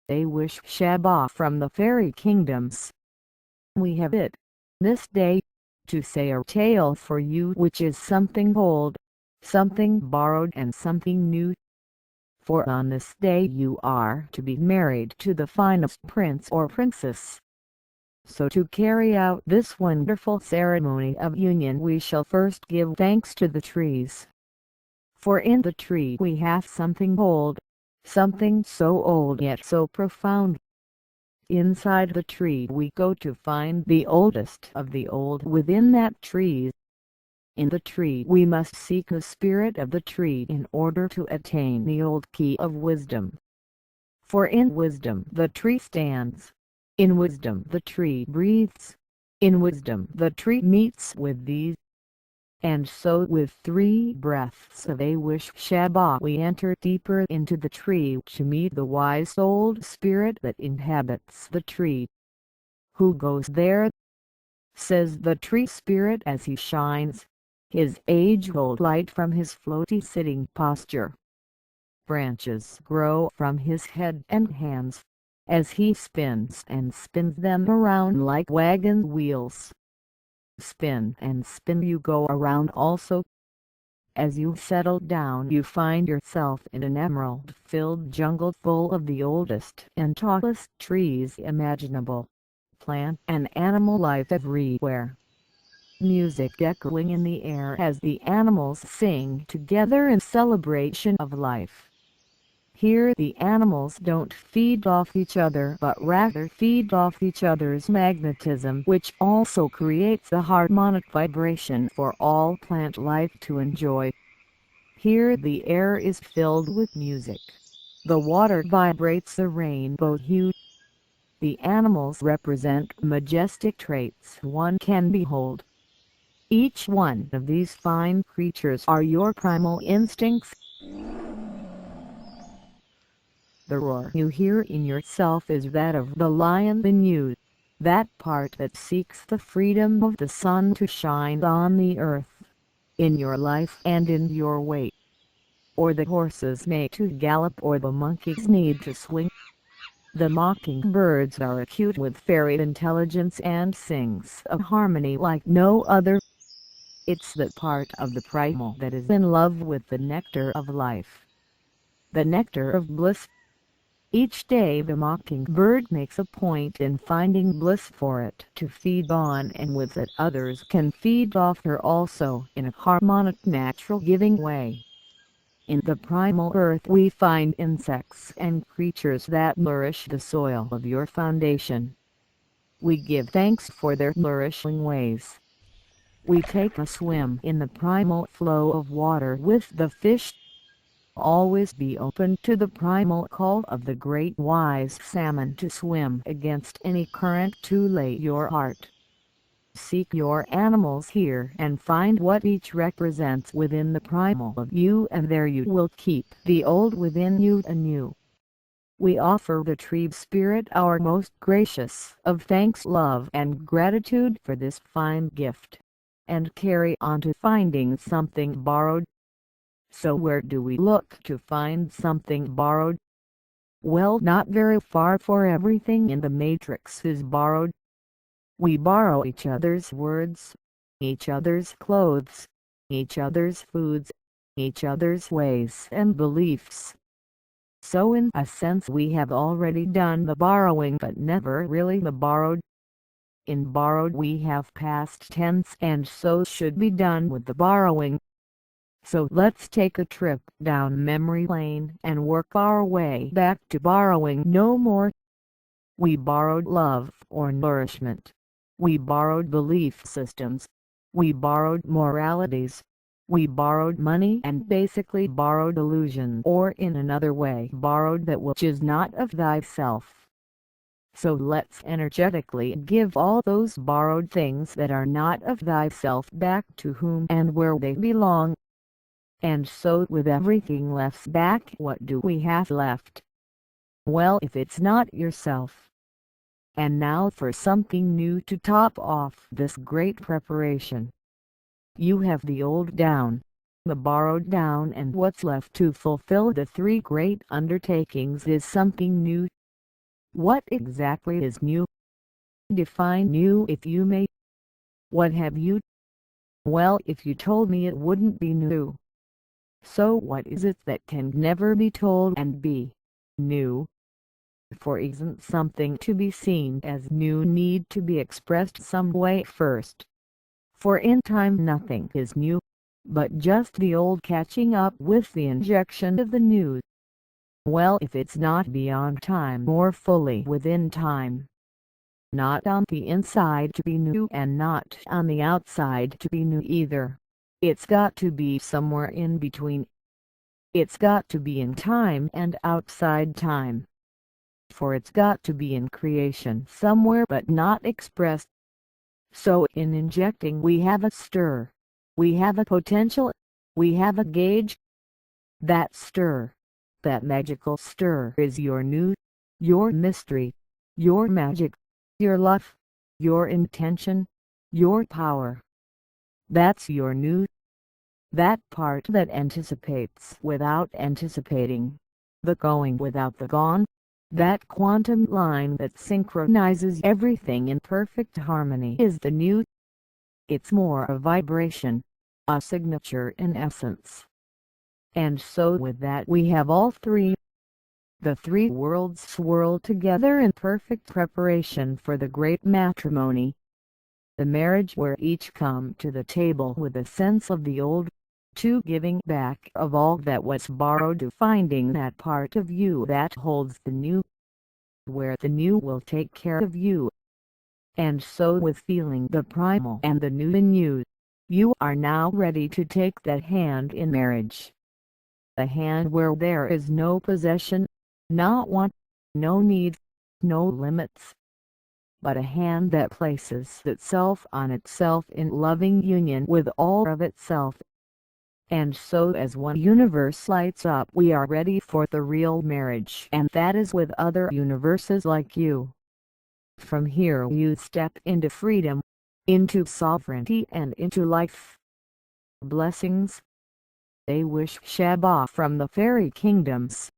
a wish Shabbat from the fairy kingdoms. We have it, this day, to say a tale for you which is something old, something borrowed and something new. For on this day you are to be married to the finest prince or princess. So to carry out this wonderful ceremony of union we shall first give thanks to the trees. For in the tree we have something old, something so old yet so profound. Inside the tree we go to find the oldest of the old within that tree. In the tree we must seek the spirit of the tree in order to attain the old key of wisdom. For in wisdom the tree stands. In wisdom the tree breathes. In wisdom the tree meets with these. And so with 3 breaths of a wish Shabbat we enter deeper into the tree to meet the wise old spirit that inhabits the tree. Who goes there? Says the tree spirit as he shines his age-old light from his floaty sitting posture. Branches grow from his head and hands, as he spins and spins them around like wagon wheels. Spin and spin you go around also. As you settle down you find yourself in an emerald-filled jungle full of the oldest and tallest trees imaginable, plant and animal life everywhere. Music echoing in the air as the animals sing together in celebration of life. Here the animals don't feed off each other but rather feed off each other's magnetism, which also creates a harmonic vibration for all plant life to enjoy. Here the air is filled with music. The water vibrates a rainbow hue. The animals represent majestic traits one can behold. Each one of these fine creatures are your primal instincts. The roar you hear in yourself is that of the lion in you, that part that seeks the freedom of the sun to shine on the earth, in your life and in your way. Or the horses make to gallop or the monkeys need to swing. The mockingbirds are acute with fairy intelligence and sings a harmony like no other. It's that part of the primal that is in love with the nectar of life, the nectar of bliss. Each day the mockingbird makes a point in finding bliss for it to feed on, and with it others can feed off her also in a harmonic natural giving way. In the primal earth we find insects and creatures that nourish the soil of your foundation. We give thanks for their nourishing ways. We take a swim in the primal flow of water with the fish. Always be open to the primal call of the great wise salmon to swim against any current to lay your heart. Seek your animals here and find what each represents within the primal of you, and there you will keep the old within you anew. We offer the tree spirit our most gracious of thanks, love and gratitude for this fine gift, and carry on to finding something borrowed. So where do we look to find something borrowed? Well, not very far, for everything in the matrix is borrowed. We borrow each other's words, each other's clothes, each other's foods, each other's ways and beliefs. So in a sense we have already done the borrowing, but never really the borrowed. In borrowed we have past tense, and so should be done with the borrowing. So let's take a trip down memory lane and work our way back to borrowing no more. We borrowed love or nourishment. We borrowed belief systems. We borrowed moralities. We borrowed money, and basically borrowed illusion, or in another way borrowed that which is not of thyself. So let's energetically give all those borrowed things that are not of thyself back to whom and where they belong. And so with everything left back, what do we have left? Well, if it's not yourself. And now for something new to top off this great preparation. You have the old down, the borrowed down, and what's left to fulfill the 3 great undertakings is something new. What exactly is new? Define new if you may. What have you? Well, if you told me it wouldn't be new. So what is it that can never be told and be new? For isn't something to be seen as new need to be expressed some way first? For in time nothing is new, but just the old catching up with the injection of the new. Well, if it's not beyond time or fully within time, not on the inside to be new and not on the outside to be new either, it's got to be somewhere in between. It's got to be in time and outside time. For it's got to be in creation somewhere but not expressed. So in injecting we have a stir, we have a potential, we have a gauge. That stir, that magical stir is your new, your mystery, your magic, your love, your intention, your power. That's your new, that part that anticipates without anticipating, the going without the gone, that quantum line that synchronizes everything in perfect harmony is the new. It's more a vibration, a signature in essence. And so with that we have all three. The three worlds swirl together in perfect preparation for the great matrimony. The marriage where each come to the table with a sense of the old, to giving back of all that was borrowed, to finding that part of you that holds the new, where the new will take care of you. And so with feeling the primal and the new in you, you are now ready to take that hand in marriage. A hand where there is no possession, not want, no need, no limits, but a hand that places itself on itself in loving union with all of itself. And so as one universe lights up we are ready for the real marriage, and that is with other universes like you. From here you step into freedom, into sovereignty and into life. Blessings. They wish Shabbat from the fairy kingdoms.